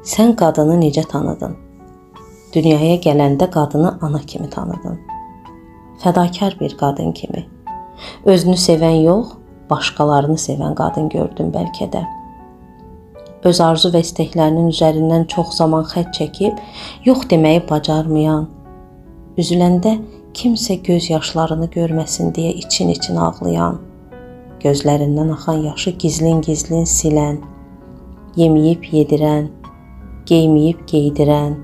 Sən qadını necə tanıdın? Dünyaya gələndə qadını ana kimi tanıdın. Fədakar bir qadın kimi. Özünü sevən yox, başqalarını sevən qadın gördün bəlkə də. Öz arzu və istəklərinin üzərindən çox zaman xətt çəkib, yox deməyi bacarmayan, üzüləndə kimsə göz yaşlarını görməsin deyə için ağlayan, gözlərindən axan yaşı gizlin silən, yeməyib yedirən, geyməyib geydirən,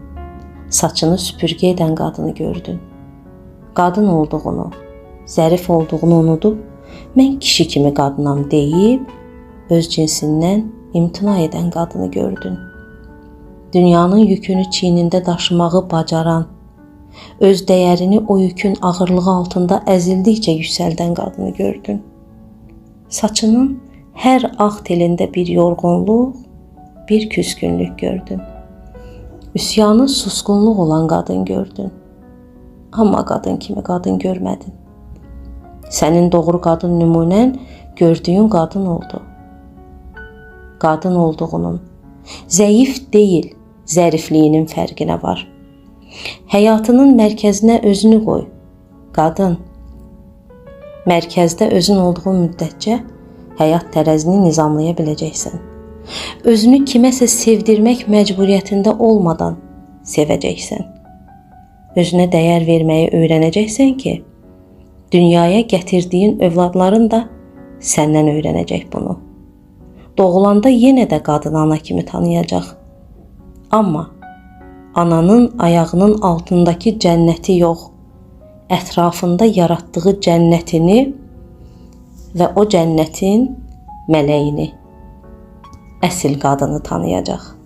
saçını süpürgə edən qadını gördün. Qadın olduğunu, zərif olduğunu unudub, mən kişi kimi qadınam deyib, öz cinsindən imtina edən qadını gördün. Dünyanın yükünü çiynində daşımağı bacaran, öz dəyərini o yükün ağırlığı altında əzildikcə yüksəldən qadını gördün. Saçının hər ağ telində bir yorğunluq, bir küskünlük gördün. Üsyanı susqunluq olan qadın gördün. Amma qadın kimi qadın görmədin. Sənin doğru qadın nümunən gördüyün qadın oldu. Qadın olduğunun, zəif deyil, zərifliyinin fərqinə var. Həyatının mərkəzinə özünü qoy. Qadın, mərkəzdə özün olduğun müddətcə həyat tərəzini nizamlaya biləcəksən. Özünü kiməsə sevdirmək məcburiyyətində olmadan sevəcəksən. Özünə dəyər verməyi öyrənəcəksən ki, dünyaya gətirdiyin övladların da səndən öyrənəcək bunu. Doğulanda yenə də qadını ana kimi tanıyacaq. Amma ananın ayağının altındakı cənnəti yox, ətrafında yaratdığı cənnətini və o cənnətin mələyini, əsl qadını tanıyacaq.